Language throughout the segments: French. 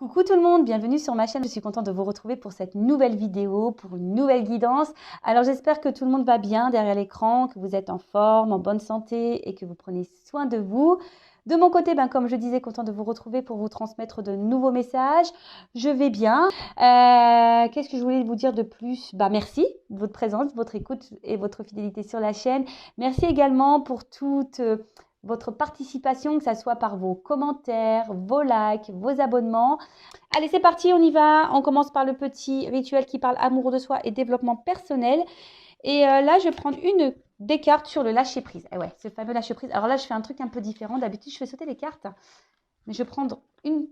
Coucou tout le monde, bienvenue sur ma chaîne. Je suis contente de vous retrouver pour cette nouvelle vidéo, pour une nouvelle guidance. Alors j'espère que tout le monde va bien derrière l'écran, que vous êtes en forme, en bonne santé et que vous prenez soin de vous. De mon côté, comme je disais, content de vous retrouver pour vous transmettre de nouveaux messages. Je vais bien. Qu'est-ce que je voulais vous dire de plus? Merci de votre présence, votre écoute et votre fidélité sur la chaîne. Merci également pour toute votre participation, que ce soit par vos commentaires, vos likes, vos abonnements. Allez, c'est parti, on y va. On commence par le petit rituel qui parle amour de soi et développement personnel. Et là, je vais prendre une des cartes sur le lâcher-prise. Et ouais, ce fameux lâcher-prise. Alors là, je fais un truc un peu différent. D'habitude, je fais sauter les cartes. Mais je vais prendre une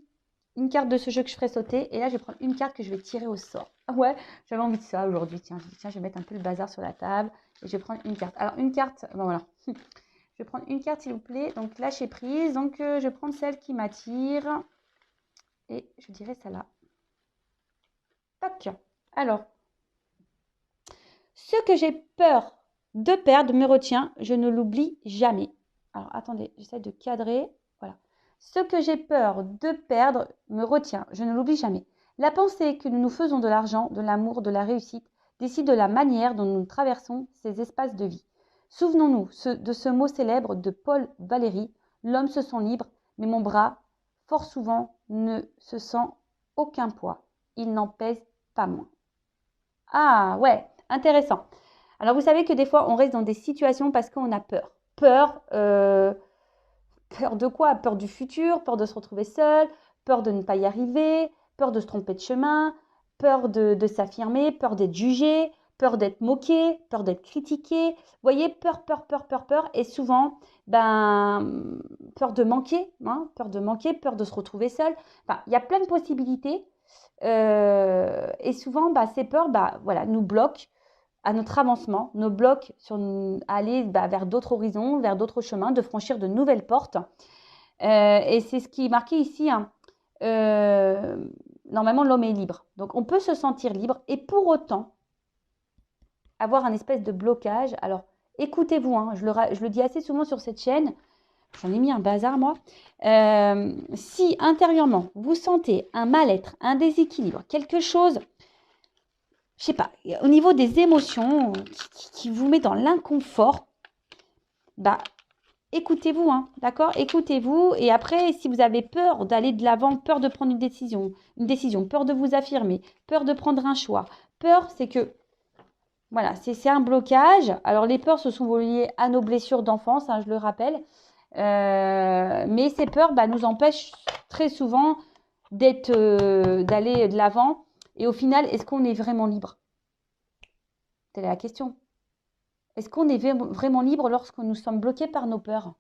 carte de ce jeu que je ferai sauter. Et là, je vais prendre une carte que je vais tirer au sort. Ouais, j'avais envie de ça aujourd'hui. Tiens, je vais mettre un peu le bazar sur la table. Et je vais prendre une carte. Alors, une carte, bon voilà. Je vais prendre une carte, s'il vous plaît. Donc, lâcher prise. Donc, je vais prendre celle qui m'attire. Et je dirais celle-là. Tac. Alors, ce que j'ai peur de perdre me retient. Je ne l'oublie jamais. Alors, attendez, j'essaie de cadrer. Voilà. Ce que j'ai peur de perdre me retient. Je ne l'oublie jamais. La pensée que nous nous faisons de l'argent, de l'amour, de la réussite décide de la manière dont nous traversons ces espaces de vie. Souvenons-nous de ce mot célèbre de Paul Valéry, l'homme se sent libre, mais mon bras, fort souvent, ne se sent aucun poids. Il n'en pèse pas moins. Ah ouais, intéressant. Alors vous savez que des fois, on reste dans des situations parce qu'on a peur. Peur de quoi? Peur du futur, peur de se retrouver seul, peur de ne pas y arriver, peur de se tromper de chemin, peur de s'affirmer, peur d'être jugé, peur d'être moqué, peur d'être critiqué. Vous voyez, peur. Et souvent, peur de manquer, peur de se retrouver seul. Enfin, il y a plein de possibilités. Et souvent, ces peurs voilà, nous bloquent à notre avancement, nous bloquent sur aller vers d'autres horizons, vers d'autres chemins, de franchir de nouvelles portes. Et c'est ce qui est marqué ici. Normalement, l'homme est libre. Donc, on peut se sentir libre et pour autant avoir un espèce de blocage. Alors, écoutez-vous, je le dis assez souvent sur cette chaîne. J'en ai mis un bazar, moi. Si intérieurement, vous sentez un mal-être, un déséquilibre, quelque chose, je sais pas, au niveau des émotions qui vous met dans l'inconfort, écoutez-vous, d'accord? Écoutez-vous. Et après, si vous avez peur d'aller de l'avant, peur de prendre une décision, peur de vous affirmer, peur de prendre un choix, peur, c'est que, voilà, c'est un blocage. Alors, les peurs, se sont liées à nos blessures d'enfance, je le rappelle. Mais ces peurs nous empêchent très souvent d'aller de l'avant. Et au final, est-ce qu'on est vraiment libre? Telle est la question. Est-ce qu'on est vraiment libre lorsque nous sommes bloqués par nos peurs?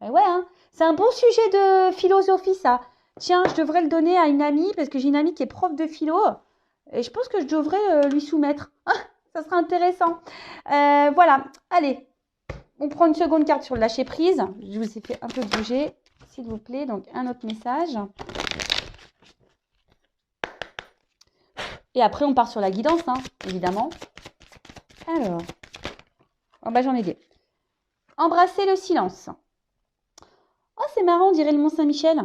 Ouais, c'est un bon sujet de philosophie, ça. Tiens, je devrais le donner à une amie, parce que j'ai une amie qui est prof de philo. Et je pense que je devrais lui soumettre. Ça sera intéressant. Voilà, allez. On prend une seconde carte sur le lâcher prise. Je vous ai fait un peu bouger, s'il vous plaît. Donc, un autre message. Et après, on part sur la guidance, évidemment. Alors, j'en ai des. Embrasser le silence. Oh, c'est marrant, on dirait le Mont-Saint-Michel.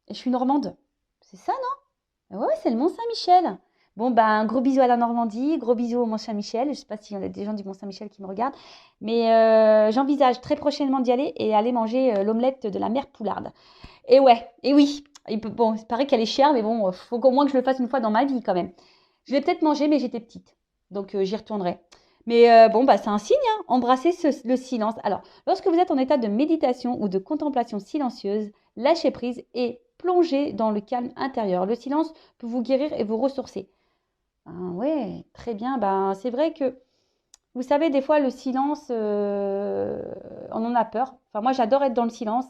Et je suis normande. C'est ça, non? Ouais, c'est le Mont-Saint-Michel. Bon, un gros bisou à la Normandie, gros bisou au Mont-Saint-Michel. Je ne sais pas s'il y a des gens du Mont-Saint-Michel qui me regardent. Mais j'envisage très prochainement d'y aller et aller manger l'omelette de la mère Poularde. Et ouais, et oui. Bon, il paraît qu'elle est chère, mais bon, il faut qu'au moins que je le fasse une fois dans ma vie quand même. Je l'ai peut-être mangé, mais j'étais petite. Donc, j'y retournerai. Mais c'est un signe, embrasser le silence. Alors, lorsque vous êtes en état de méditation ou de contemplation silencieuse, lâchez prise et plongez dans le calme intérieur. Le silence peut vous guérir et vous ressourcer. Ouais, très bien. C'est vrai que, vous savez, des fois, le silence, on en a peur. Enfin, moi, j'adore être dans le silence.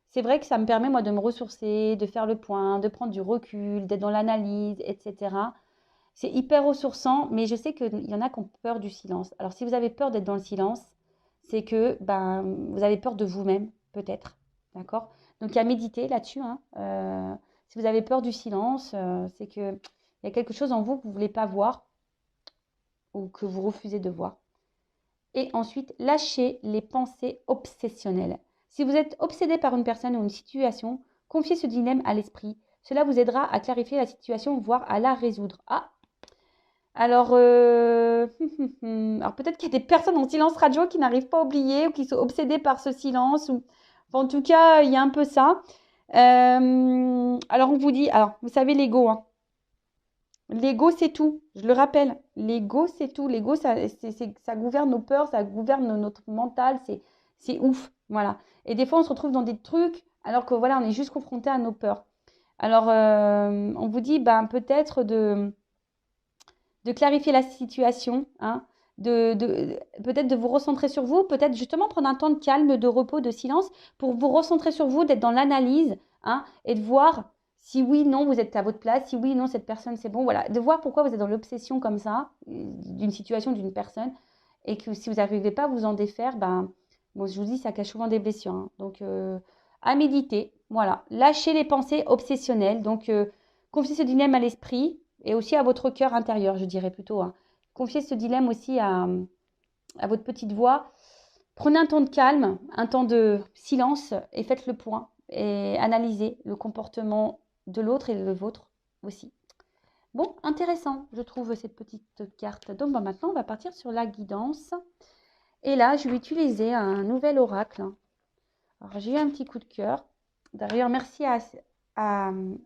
C'est vrai que ça me permet, moi, de me ressourcer, de faire le point, de prendre du recul, d'être dans l'analyse, etc. C'est hyper ressourçant, mais je sais qu'il y en a qui ont peur du silence. Alors, si vous avez peur d'être dans le silence, c'est que vous avez peur de vous-même, peut-être. D'accord? Donc, il y a méditer là-dessus. Si vous avez peur du silence, c'est qu'il y a quelque chose en vous que vous ne voulez pas voir ou que vous refusez de voir. Et ensuite, lâchez les pensées obsessionnelles. Si vous êtes obsédé par une personne ou une situation, confiez ce dilemme à l'esprit. Cela vous aidera à clarifier la situation, voire à la résoudre. Ah, alors, alors peut-être qu'il y a des personnes en silence radio qui n'arrivent pas à oublier ou qui sont obsédées par ce silence. Ou... Enfin, en tout cas, il y a un peu ça. Alors, on vous dit, alors, vous savez, l'ego, hein. L'ego, c'est tout. Je le rappelle. L'ego, c'est tout. L'ego, ça gouverne nos peurs, ça gouverne notre mental. C'est ouf. Voilà. Et des fois, on se retrouve dans des trucs alors que voilà, on est juste confronté à nos peurs. Alors, on vous dit, ben, peut-être de clarifier la situation, hein, peut-être de vous recentrer sur vous, peut-être justement prendre un temps de calme, de repos, de silence pour vous recentrer sur vous, d'être dans l'analyse, hein, et de voir si oui, non, vous êtes à votre place, si oui, non, cette personne, c'est bon, voilà, de voir pourquoi vous êtes dans l'obsession comme ça, d'une situation, d'une personne, et que si vous n'arrivez pas à vous en défaire, ben, bon, je vous dis, ça cache souvent des blessures, hein, donc à méditer, voilà, lâchez les pensées obsessionnelles, donc confiez ce dilemme à l'esprit, et aussi à votre cœur intérieur, je dirais plutôt, hein. Confiez ce dilemme aussi à votre petite voix. Prenez un temps de calme, un temps de silence et faites le point et analysez le comportement de l'autre et le vôtre aussi. Bon, intéressant, je trouve, cette petite carte. Donc, maintenant, on va partir sur la guidance. Et là, je vais utiliser un nouvel oracle. Alors, j'ai eu un petit coup de cœur. D'ailleurs, merci à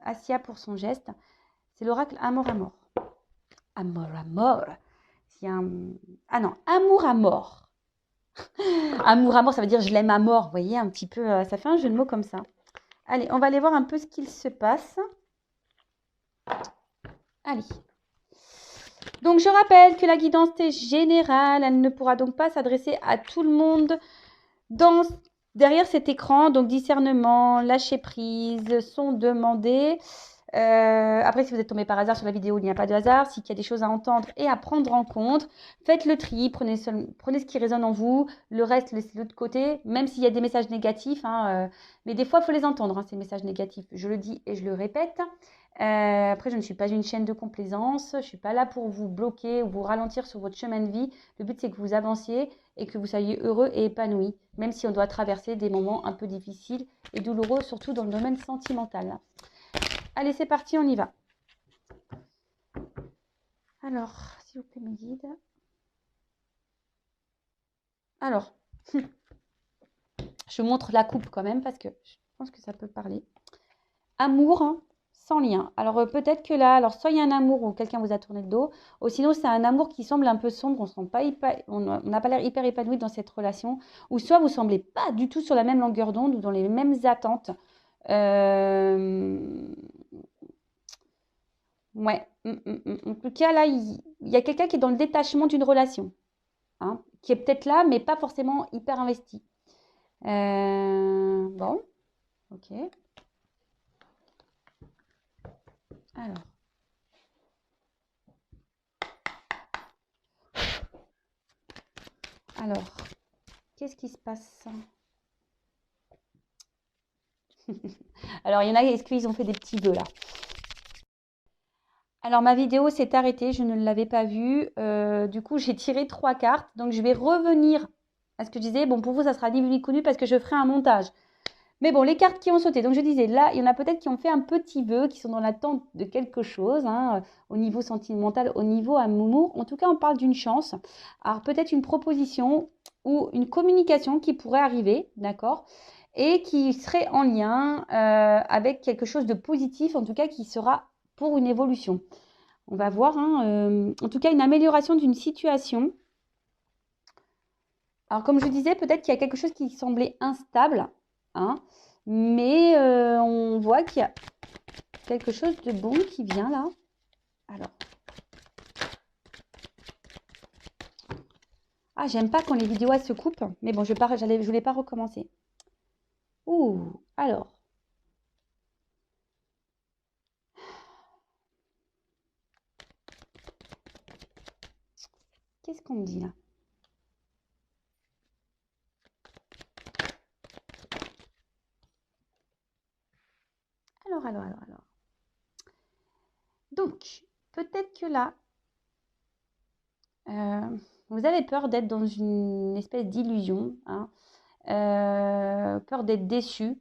Asia pour son geste. C'est l'oracle Amour à mort. Amour à mort. Ah non, amour à mort. Amour à mort, ça veut dire je l'aime à mort. Vous voyez, un petit peu, ça fait un jeu de mots comme ça. Allez, on va aller voir un peu ce qu'il se passe. Allez. Donc, je rappelle que la guidance est générale. Elle ne pourra donc pas s'adresser à tout le monde derrière cet écran. Donc, discernement, lâcher prise sont demandés. Après, si vous êtes tombé par hasard sur la vidéo, il n'y a pas de hasard. S'il y a des choses à entendre et à prendre en compte, faites le tri, prenez ce qui résonne en vous, le reste, laissez de l'autre côté, même s'il y a des messages négatifs. Hein, mais des fois, il faut les entendre, hein, ces messages négatifs. Je le dis et je le répète. Après, je ne suis pas une chaîne de complaisance. Je ne suis pas là pour vous bloquer ou vous ralentir sur votre chemin de vie. Le but, c'est que vous avanciez et que vous soyez heureux et épanoui, même si on doit traverser des moments un peu difficiles et douloureux, surtout dans le domaine sentimental. Allez, c'est parti, on y va. Alors, s'il vous plaît, mes guides. Alors, je montre la coupe quand même parce que je pense que ça peut parler. Amour, hein, sans lien. Alors, peut-être que là, alors soit il y a un amour où quelqu'un vous a tourné le dos, ou sinon c'est un amour qui semble un peu sombre, on n'a pas l'air hyper épanoui dans cette relation, ou soit vous semblez pas du tout sur la même longueur d'onde ou dans les mêmes attentes. Ouais. En tout cas, là, il y a quelqu'un qui est dans le détachement d'une relation, hein, qui est peut-être là, mais pas forcément hyper investi. Bon, ok. Alors. Alors, qu'est-ce qui se passe? Alors, il y en a, est-ce qu'ils ont fait des petits vœux là? Alors, ma vidéo s'est arrêtée, je ne l'avais pas vue. Du coup, j'ai tiré 3 cartes. Donc, je vais revenir à ce que je disais. Bon, pour vous, ça sera ni vu ni connu parce que je ferai un montage. Mais bon, les cartes qui ont sauté. Donc, je disais, là, il y en a peut-être qui ont fait un petit vœu, qui sont dans l'attente de quelque chose, hein, au niveau sentimental, au niveau amour. En tout cas, on parle d'une chance. Alors, peut-être une proposition ou une communication qui pourrait arriver, d'accord? Et qui serait en lien avec quelque chose de positif, en tout cas, qui sera pour une évolution. On va voir, hein, en tout cas, une amélioration d'une situation. Alors, comme je disais, peut-être qu'il y a quelque chose qui semblait instable, hein, mais on voit qu'il y a quelque chose de bon qui vient là. Alors. Ah, j'aime pas quand les vidéos elles se coupent, mais bon, je voulais pas recommencer. Ouh, alors. Qu'est-ce qu'on me dit là? Alors. Donc, peut-être que là, vous avez peur d'être dans une espèce d'illusion, hein, peur d'être déçu.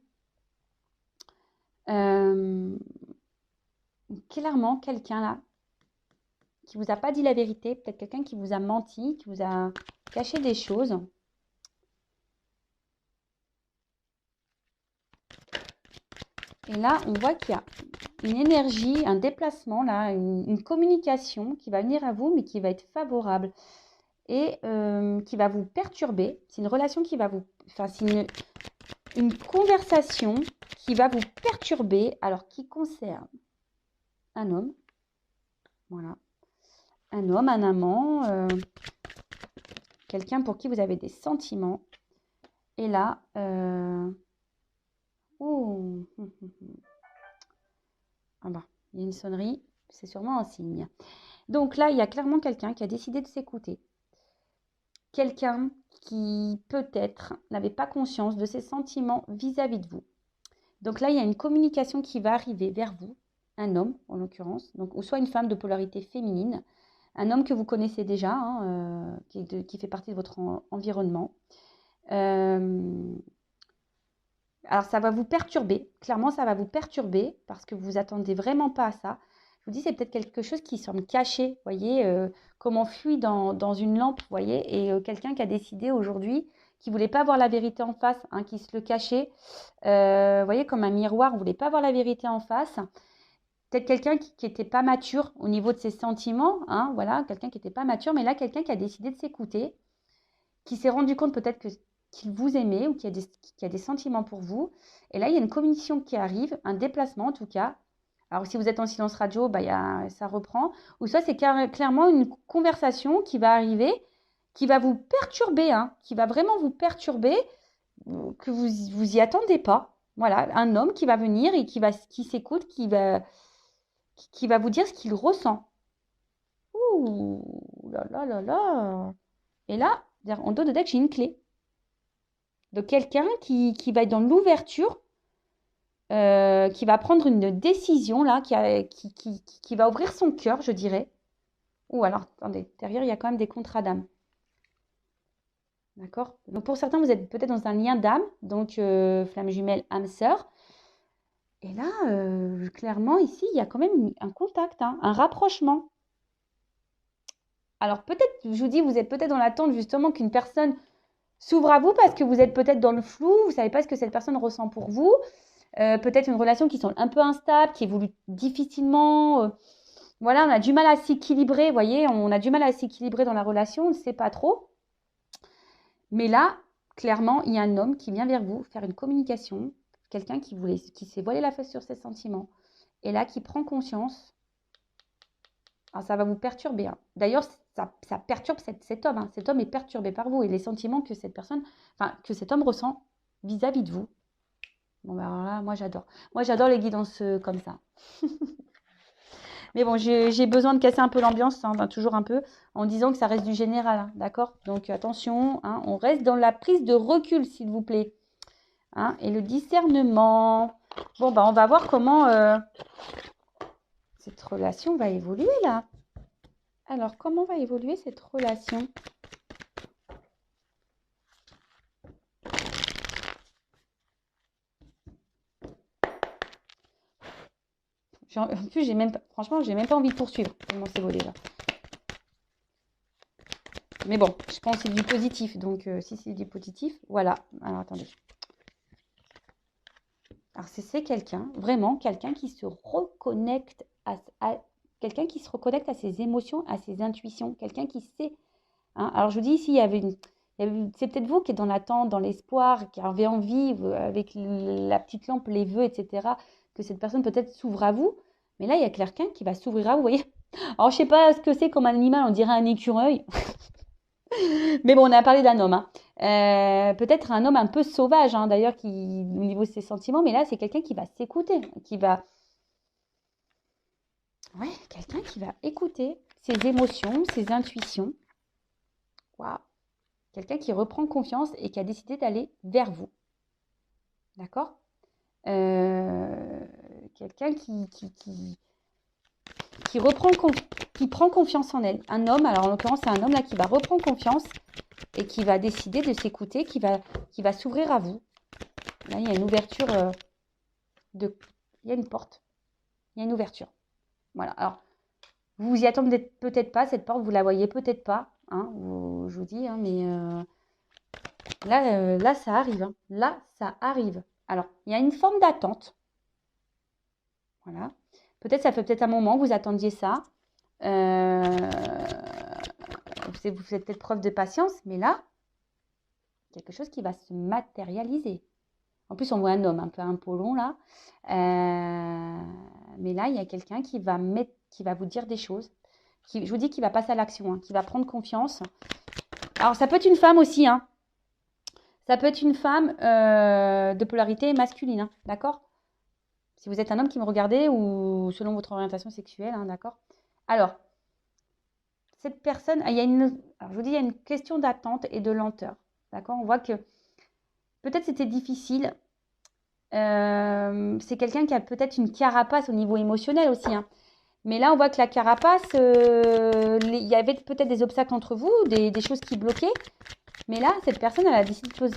clairement quelqu'un là qui vous a pas dit la vérité, peut-être quelqu'un qui vous a menti, qui vous a caché des choses. Et là, on voit qu'il y a une énergie, un déplacement, là, une communication qui va venir à vous, mais qui va être favorable et qui va vous perturber. C'est une relation qui va vous... Enfin, c'est une conversation qui va vous perturber, alors qui concerne un homme. Voilà. Un homme, un amant, quelqu'un pour qui vous avez des sentiments. Et là... Oh, ah bah, il y a une sonnerie, c'est sûrement un signe. Donc là, il y a clairement quelqu'un qui a décidé de s'écouter. Quelqu'un qui peut-être n'avait pas conscience de ses sentiments vis-à-vis de vous. Donc là, il y a une communication qui va arriver vers vous, un homme en l'occurrence, donc, ou soit une femme de polarité féminine, un homme que vous connaissez déjà, hein, qui fait partie de votre environnement. Alors, ça va vous perturber. Clairement, ça va vous perturber parce que vous attendez vraiment pas à ça. Je vous dis, c'est peut-être quelque chose qui semble caché, vous voyez, comme on fuit dans une lampe, vous voyez, et quelqu'un qui a décidé aujourd'hui qui ne voulait pas voir la vérité en face, hein, qui se le cachait, vous voyez, comme un miroir, on ne voulait pas voir la vérité en face. Peut-être quelqu'un qui n'était pas mature au niveau de ses sentiments, hein, voilà, quelqu'un qui n'était pas mature, mais là, quelqu'un qui a décidé de s'écouter, qui s'est rendu compte peut-être qu'il vous aimait ou qu'il y a des sentiments pour vous. Et là, il y a une communication qui arrive, un déplacement en tout cas. Alors, si vous êtes en silence radio, bah, ça reprend. Ou soit c'est clairement une conversation qui va arriver, qui va vous perturber, hein, qui va vraiment vous perturber, que vous y attendez pas. Voilà, un homme qui va venir et qui s'écoute, qui va vous dire ce qu'il ressent. Ouh là là là là. Et là, en dos de deck, j'ai une clé de quelqu'un qui va être dans l'ouverture, qui va prendre une décision là, qui va ouvrir son cœur, je dirais. Ou alors, attendez, derrière, il y a quand même des contrats d'âme. D'accord? Donc pour certains, vous êtes peut-être dans un lien d'âme, donc flamme jumelle, âme sœur. Et là, clairement, ici, il y a quand même un contact, hein, un rapprochement. Alors peut-être, je vous dis, vous êtes peut-être dans l'attente justement qu'une personne s'ouvre à vous parce que vous êtes peut-être dans le flou, vous ne savez pas ce que cette personne ressent pour vous. Peut-être une relation qui semble un peu instable, qui évolue difficilement. Voilà, on a du mal à s'équilibrer, vous voyez, on a du mal à s'équilibrer dans la relation, on ne sait pas trop. Mais là, clairement, il y a un homme qui vient vers vous faire une communication, quelqu'un qui s'est voilé la face sur ses sentiments, et là, qui prend conscience. Alors, ça va vous perturber, hein. D'ailleurs, ça perturbe cet homme, hein. Cet homme est perturbé par vous et les sentiments que que cet homme ressent vis-à-vis de vous. Bon, ben alors là, moi, j'adore. Moi, j'adore les guidances comme ça. Mais bon, j'ai besoin de casser un peu l'ambiance, hein, toujours un peu, en disant que ça reste du général, hein, d'accord? Donc, attention, hein, on reste dans la prise de recul, s'il vous plaît. Hein, et le discernement. Bon, on va voir comment cette relation va évoluer, là. Alors, comment va évoluer cette relation? En plus, franchement, j'ai même pas envie de poursuivre. Tellement c'est beau déjà. Mais bon, je pense que c'est du positif. Donc, si c'est du positif, voilà. Alors, attendez. Alors, c'est quelqu'un, vraiment, quelqu'un qui se reconnecte quelqu'un qui se reconnecte à ses émotions, à ses intuitions. Quelqu'un qui sait. Hein. Alors, je vous dis ici, c'est peut-être vous qui êtes dans l'attente, dans l'espoir, qui avez envie, avec la petite lampe, les vœux, etc., que cette personne peut-être s'ouvre à vous. Mais là, il y a quelqu'un qui va s'ouvrir à vous, vous voyez. Alors, je ne sais pas ce que c'est comme animal, on dirait un écureuil. Mais bon, on a parlé d'un homme. Hein. Peut-être un homme un peu sauvage, hein, d'ailleurs, au niveau de ses sentiments. Mais là, c'est quelqu'un qui va s'écouter, Ouais, quelqu'un qui va écouter ses émotions, ses intuitions. Waouh. Quelqu'un qui reprend confiance et qui a décidé d'aller vers vous. D'accord? Quelqu'un qui prend confiance en elle. Un homme, alors en l'occurrence, c'est un homme là qui va reprendre confiance et qui va décider de s'écouter, qui va s'ouvrir à vous. Là, il y a une ouverture il y a une porte. Il y a une ouverture. Voilà. Alors, vous vous y attendez peut-être pas, cette porte, vous la voyez peut-être pas. Hein, je vous dis, hein, mais là, ça arrive. Hein. Là, ça arrive. Alors, il y a une forme d'attente. Voilà. Peut-être, ça fait peut-être un moment que vous attendiez ça. Vous faites peut-être preuve de patience, mais là, quelque chose qui va se matérialiser. En plus, on voit un homme un peu apollon là. Mais là, il y a quelqu'un qui va vous dire des choses. Je vous dis qu'il va passer à l'action, hein, qui va prendre confiance. Alors, ça peut être une femme aussi. Hein. Ça peut être une femme de polarité masculine. Hein, d'accord? Si vous êtes un homme qui me regardez ou selon votre orientation sexuelle. Hein, d'accord? Alors, cette personne, alors je vous dis, il y a une question d'attente et de lenteur. D'accord? On voit que peut-être c'était difficile. C'est quelqu'un qui a peut-être une carapace au niveau émotionnel aussi. Hein. Mais là, on voit que la carapace, il y avait peut-être des obstacles entre vous, des choses qui bloquaient. Mais là, cette personne, elle a décidé de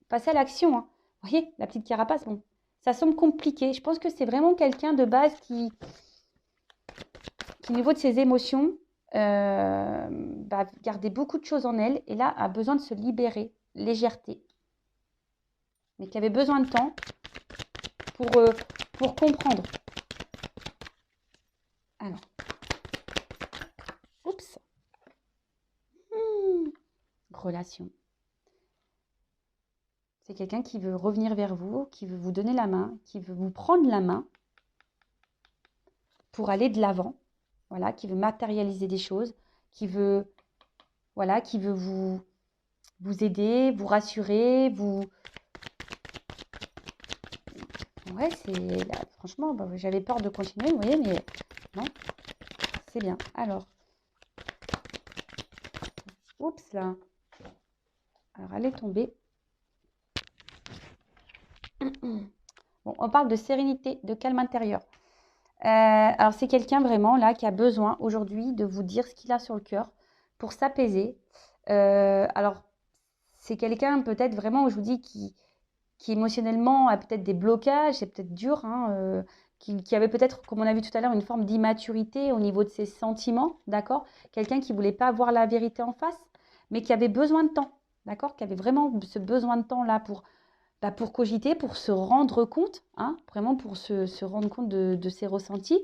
passer à l'action. Hein. Vous voyez, la petite carapace, bon, ça semble compliqué. Je pense que c'est vraiment quelqu'un de base qui, au niveau de ses émotions, va garder beaucoup de choses en elle. Et là, a besoin de se libérer, légèreté. Mais qui avait besoin de temps pour comprendre. Alors, oups, relation. C'est quelqu'un qui veut revenir vers vous, qui veut vous donner la main, qui veut vous prendre la main pour aller de l'avant. Voilà, qui veut matérialiser des choses, qui veut vous aider, vous rassurer, Ouais, là, franchement, j'avais peur de continuer, vous voyez, mais non, c'est bien. Alors, oups là. Alors, elle est tombée. Bon, on parle de sérénité, de calme intérieur. Alors, c'est quelqu'un vraiment là qui a besoin aujourd'hui de vous dire ce qu'il a sur le cœur pour s'apaiser. Alors, c'est quelqu'un peut-être vraiment, je vous dis, qui émotionnellement a peut-être des blocages, c'est peut-être dur, hein, qui avait peut-être, comme on a vu tout à l'heure, une forme d'immaturité au niveau de ses sentiments, d'accord? Quelqu'un qui ne voulait pas voir la vérité en face, mais qui avait besoin de temps, d'accord? Qui avait vraiment ce besoin de temps-là pour cogiter, pour se rendre compte, hein, vraiment pour se rendre compte de ses ressentis.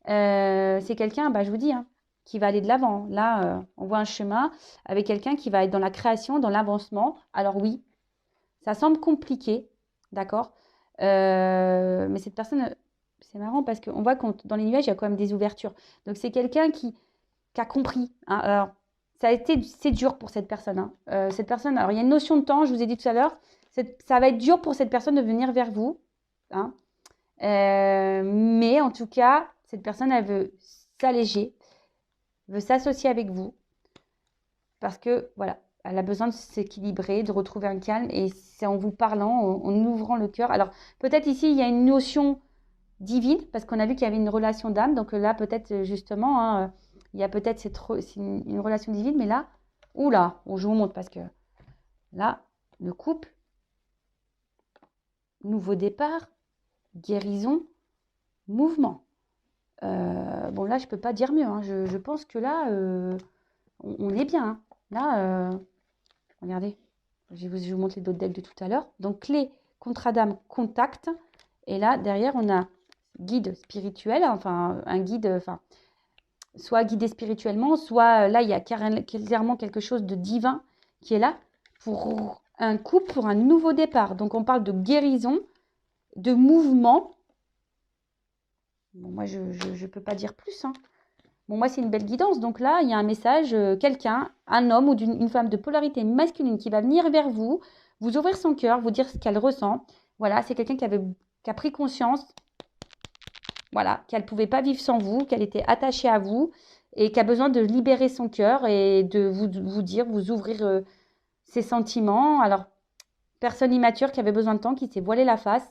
C'est quelqu'un, je vous dis, hein, qui va aller de l'avant. Là, on voit un chemin avec quelqu'un qui va être dans la création, dans l'avancement. Alors oui, ça semble compliqué, d'accord? Mais cette personne, c'est marrant parce qu'on voit que dans les nuages, il y a quand même des ouvertures. Donc, c'est quelqu'un qui a compris. Hein. Alors, c'est dur pour cette personne. Hein. Cette personne, alors il y a une notion de temps, je vous ai dit tout à l'heure, ça va être dur pour cette personne de venir vers vous. Hein. Mais en tout cas, cette personne, elle veut s'alléger, veut s'associer avec vous. Parce que, voilà, elle a besoin de s'équilibrer, de retrouver un calme. Et c'est en vous parlant, en ouvrant le cœur. Alors, peut-être ici, il y a une notion divine, parce qu'on a vu qu'il y avait une relation d'âme. Donc là, peut-être, justement, hein, il y a peut-être une relation divine. Mais là, oula, je vous montre parce que là, le couple, nouveau départ, guérison, mouvement. Bon, là, je ne peux pas dire mieux. Hein. Je pense que là, on est bien. Hein. Là, regardez, je vais vous montrer d'autres decks de tout à l'heure. Donc, clé, contrat d'âme, contact. Et là, derrière, on a guide spirituel, enfin, un guide, enfin, soit guidé spirituellement, soit là, il y a clairement quelque chose de divin qui est là pour un couple, pour un nouveau départ. Donc, on parle de guérison, de mouvement. Bon, moi, je ne peux pas dire plus. Hein. Bon, moi, c'est une belle guidance. Donc là, il y a un message, quelqu'un, un homme ou une femme de polarité masculine qui va venir vers vous, vous ouvrir son cœur, vous dire ce qu'elle ressent. Voilà, c'est quelqu'un qui a pris conscience, voilà, qu'elle ne pouvait pas vivre sans vous, qu'elle était attachée à vous et qui a besoin de libérer son cœur et de vous dire, vous ouvrir ses sentiments. Alors, personne immature qui avait besoin de temps, qui s'est voilé la face.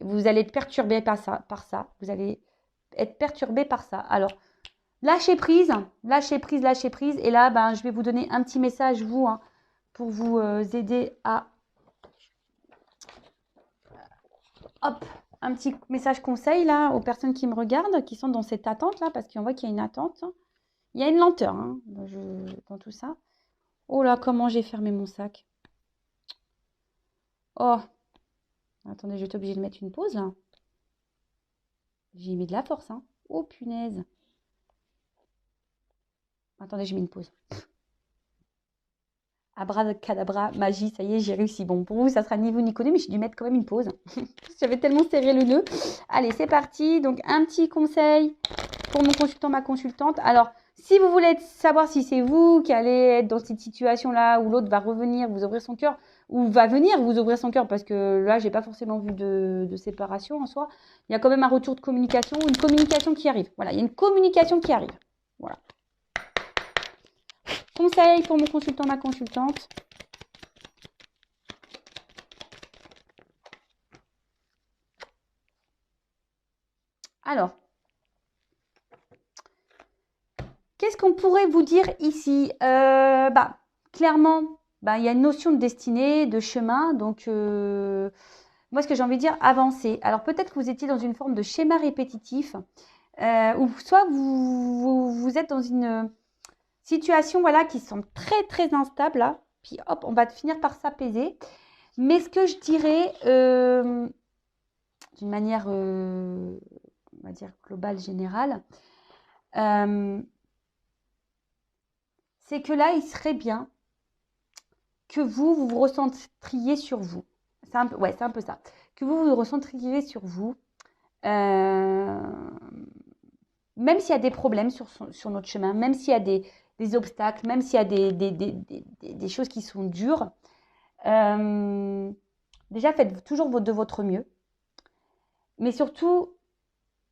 Vous allez être perturbé par ça. Vous allez être perturbé par ça. Alors, lâchez prise, lâchez prise, lâchez prise. Et là, je vais vous donner un petit message, vous, hein, pour vous aider à un petit message conseil là aux personnes qui me regardent, qui sont dans cette attente là, parce qu'on voit qu'il y a une attente. Il y a une lenteur hein, dans tout ça. Oh là, comment j'ai fermé mon sac. Oh, attendez, je vais être obligée de mettre une pause là. J'ai mis de la force, hein. Oh punaise. Attendez, j'ai mis une pause. Abracadabra, magie, ça y est, j'ai réussi. Bon, pour vous, ça sera ni vous ni connu, mais j'ai dû mettre quand même une pause. J'avais tellement serré le nœud. Allez, c'est parti. Donc, un petit conseil pour mon consultant, ma consultante. Alors, si vous voulez savoir si c'est vous qui allez être dans cette situation-là, où l'autre va revenir, vous ouvrir son cœur, ou va venir vous ouvrir son cœur, parce que là, j'ai pas forcément vu de séparation en soi. Il y a quand même un retour de communication, une communication qui arrive. Voilà, il y a une communication qui arrive. Voilà. Conseil pour mon consultant, ma consultante. Alors, qu'est-ce qu'on pourrait vous dire ici? Clairement, il y a une notion de destinée, de chemin. Donc, moi, ce que j'ai envie de dire, avancer. Alors, peut-être que vous étiez dans une forme de schéma répétitif, ou soit vous êtes dans une situation voilà, qui semble très, très instable. Là. Puis, hop, on va finir par s'apaiser. Mais ce que je dirais, d'une manière, on va dire, globale, générale, c'est que là, il serait bien que vous vous recentriez sur vous. C'est un peu ça. Que vous vous recentriez sur vous. Même s'il y a des problèmes sur notre chemin, même s'il y a des obstacles, même s'il y a des choses qui sont dures, déjà faites toujours de votre mieux. Mais surtout,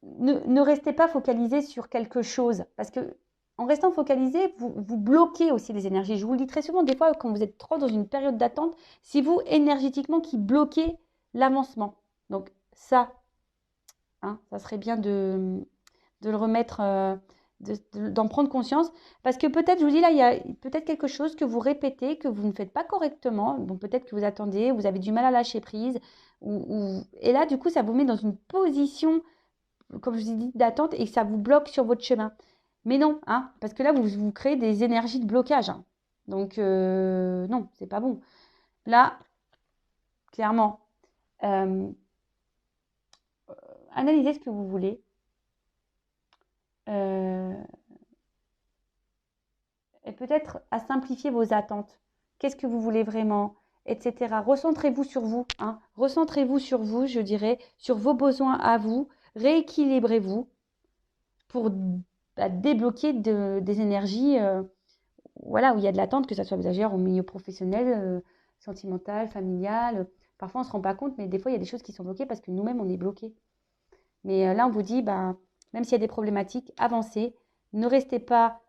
ne restez pas focalisé sur quelque chose. Parce que en restant focalisé, vous bloquez aussi les énergies. Je vous le dis très souvent, des fois, quand vous êtes trop dans une période d'attente, c'est vous, énergétiquement, qui bloquez l'avancement. Donc ça, hein, ça serait bien de le remettre, d'en prendre conscience. Parce que peut-être, je vous dis là, il y a peut-être quelque chose que vous répétez, que vous ne faites pas correctement. Donc peut-être que vous attendez, vous avez du mal à lâcher prise. Et là, du coup, ça vous met dans une position, comme je vous ai dit, d'attente et ça vous bloque sur votre chemin. Mais non, hein, parce que là, vous créez des énergies de blocage. Hein. Donc, non, c'est pas bon. Là, clairement, analysez ce que vous voulez. Et peut-être à simplifier vos attentes. Qu'est-ce que vous voulez vraiment, etc. Recentrez-vous sur vous. Hein. Recentrez-vous sur vous, je dirais, sur vos besoins à vous. Rééquilibrez-vous pour débloquer des énergies voilà, où il y a de l'attente, que ça soit d'ailleurs au milieu professionnel, sentimental, familial. Parfois, on ne se rend pas compte, mais des fois, il y a des choses qui sont bloquées parce que nous-mêmes, on est bloqués. Mais là, on vous dit, même s'il y a des problématiques, avancez. Ne restez pas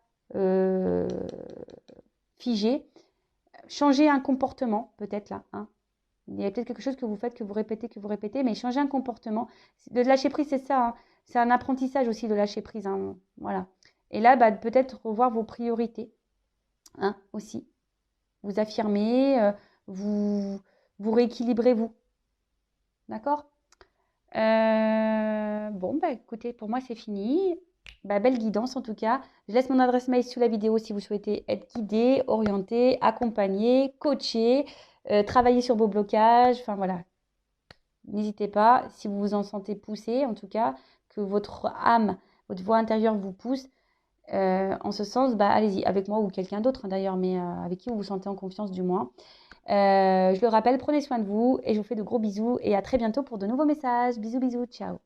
figé. Changez un comportement, peut-être là. Hein. Il y a peut-être quelque chose que vous faites, que vous répétez, mais changez un comportement. De lâcher prise, c'est ça. Hein. C'est un apprentissage aussi de lâcher prise. Hein. Voilà. Et là, peut-être revoir vos priorités. Hein, aussi. Vous affirmez, vous rééquilibrez vous. D'accord? Bon, écoutez, pour moi, c'est fini. Belle guidance en tout cas. Je laisse mon adresse mail sous la vidéo si vous souhaitez être guidé, orienté, accompagné, coaché, travailler sur vos blocages. Enfin voilà. N'hésitez pas, si vous vous en sentez poussé, en tout cas, que votre âme, votre voix intérieure vous pousse. En ce sens, allez-y, avec moi ou quelqu'un d'autre d'ailleurs, mais avec qui vous vous sentez en confiance du moins. Je le rappelle, prenez soin de vous et je vous fais de gros bisous et à très bientôt pour de nouveaux messages. Bisous, bisous, ciao.